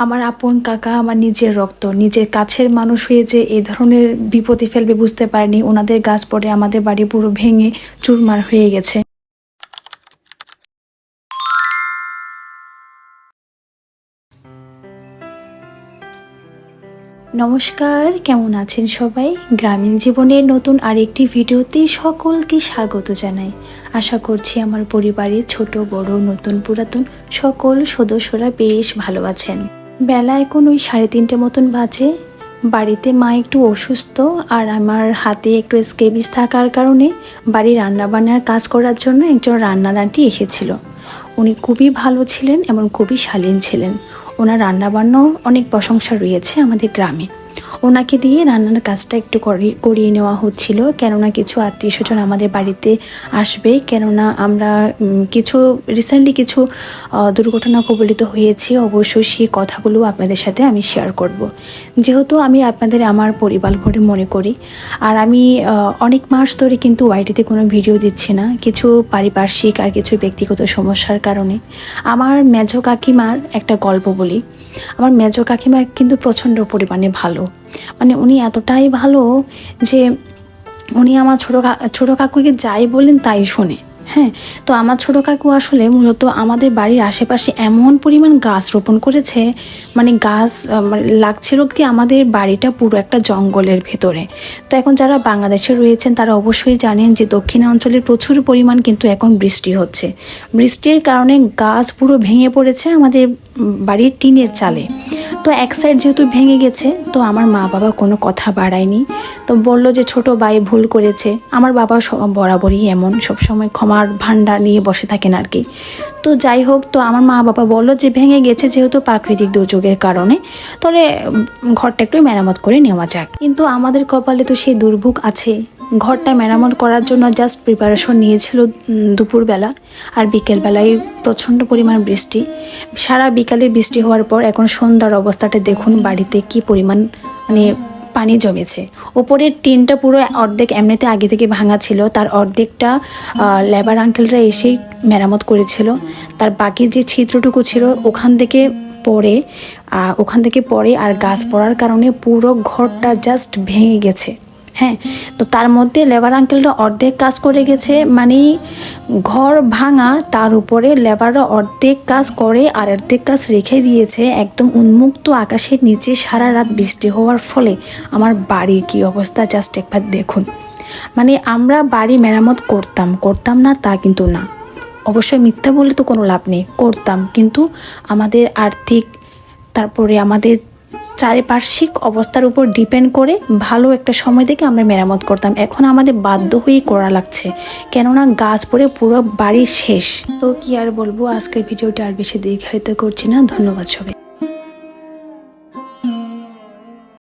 আমার আপন কাকা আমার নিজের রক্ত, নিজের কাছের মানুষ হয়ে যে এই ধরনের বিপদে ফেলবে বুঝতে পারিনি। ওনাদের গাছ পড়ে আমাদের বাড়ি পুরো ভেঙে চুরমার হয়ে গেছে। নমস্কার, কেমন আছেন সবাই? গ্রামীণ জীবনের নতুন আরেকটি ভিডিওতে সকলকে স্বাগত জানাই। আশা করছি আমার পরিবারের ছোট বড় নতুন পুরাতন সকল সদস্যরা বেশ ভালো আছেন। বেলা এখন ওই 3:30 মতন বাজে। বাড়িতে মা একটু অসুস্থ আর আমার হাতে একটু স্কেবিস থাকার কারণে বাড়ির রান্নাবান্নার কাজ করার জন্য একজন রান্নার আন্টি এসেছিল। উনি খুবই ভালো ছিলেন এবং খুবই শালীন ছিলেন। ওনার রান্নাবান্নাও অনেক প্রশংসা রয়েছে আমাদের গ্রামে। ওনাকে দিয়ে রান্নার কাজটা একটু করিয়ে নেওয়া হচ্ছিল, কেননা কিছু আত্মীয় স্বজন আমাদের বাড়িতে আসবে। কেননা আমরা রিসেন্টলি কিছু দুর্ঘটনা কবলিত হয়েছি। অবশ্যই সেই কথাগুলো আপনাদের সাথে আমি শেয়ার করব। যেহেতু আমি আপনাদের আমার পরিবার ভরে মনে করি, আর আমি অনেক মাস ধরে কিন্তু ওয়াইটিতে কোনো ভিডিও দিচ্ছি না, কিছু পারিপার্শ্বিক আর কিছু ব্যক্তিগত সমস্যার কারণে। আমার মেজ কাকিমার একটা গল্প বলি। আমার মেজ কাকিমা কিন্তু প্রচণ্ড পরিমাণে ভালো, মানে উনি এতটাই ভালো যে উনি আমার ছোটো কাকুকে যাই বলেন তাই শোনে। হ্যাঁ, তো আমার ছোটো কাকু আসলে মূলত আমাদের বাড়ির আশেপাশে এমন পরিমাণ গাছ রোপণ করেছে, মানে গাছ লাগছিল কি আমাদের বাড়িটা পুরো একটা জঙ্গলের ভেতরে। তো এখন যারা বাংলাদেশে রয়েছেন তারা অবশ্যই জানেন যে দক্ষিণ অঞ্চলের প্রচুর পরিমাণ কিন্তু এখন বৃষ্টি হচ্ছে। বৃষ্টির কারণে গাছ পুরো ভেঙে পড়েছে আমাদের বাড়ির টিনের চালে। তো এক সাইড যেহেতু ভেঙে গেছে, তো আমার মা বাবা কোনো কথা বাড়ায়নি। তো বলল যে ছোট ভাই ভুল করেছে। আমার বাবা বরাবরই এমন, সবসময় ক্ষমার ভাণ্ডার নিয়ে বসে থাকেন আর কি। তো যাই হোক, তো আমার মা বাবা বললো যে ভেঙে গেছে যেহেতু প্রাকৃতিক দুর্যোগের কারণে, তাহলে ঘরটা একটু মেরামত করে নেওয়া যাক। কিন্তু আমাদের কপালে তো সেই দুর্ভোগ আছে। ঘরটা মেরামত করার জন্য জাস্ট প্রিপারেশন নিয়েছিল দুপুরবেলা, আর বিকেলবেলায় প্রচণ্ড পরিমাণ বৃষ্টি। সারা বিকালে বৃষ্টি হওয়ার পর এখন সন্ধ্যার অবস্থাটা দেখুন, বাড়িতে কি পরিমাণ মানে পানি জমেছে। ওপরের টিনটা পুরো অর্ধেক এমনিতে আগে থেকে ভাঙা ছিল, তার অর্ধেকটা লেবার আঙ্কেলরা এসেই মেরামত করেছিল। তার বাকি যে ছিদ্রটুকু ছিল ওখান থেকে পড়ে আর গাছ পড়ার কারণে পুরো ঘরটা জাস্ট ভেঙে গেছে। হ্যাঁ, তো তার মধ্যে লেবার আঙ্কেলরা অর্ধেক কাজ করে গেছে, মানে ঘর ভাঙা, তার উপরে লেবাররা অর্ধেক কাজ করে আর অর্ধেক কাজ রেখে দিয়েছে একদম উন্মুক্ত আকাশের নিচে সারা রাত বৃষ্টি হওয়ার ফলে। আমার বাড়ির কি অবস্থা জাস্ট একবার দেখুন। মানে আমরা বাড়ি মেরামত করতাম না তা কিন্তু না, অবশ্যই মিথ্যা বলে তো কোনো লাভ নেই, করতাম, কিন্তু আমাদের আর্থিক তারপরে আমাদের চারিপার্শ্বিক অবস্থার উপর ডিপেন্ড করে ভালো একটা সময় থেকে আমরা মেরামত করতাম। এখন আমাদের বাধ্য হয়েই করা লাগছে, কেননা গাছ পড়ে পুরো বাড়ি শেষ। তো কি আর বলবো, আজকের ভিডিওটা আর বেশি দীর্ঘায়িত করছি না। ধন্যবাদ সবাই।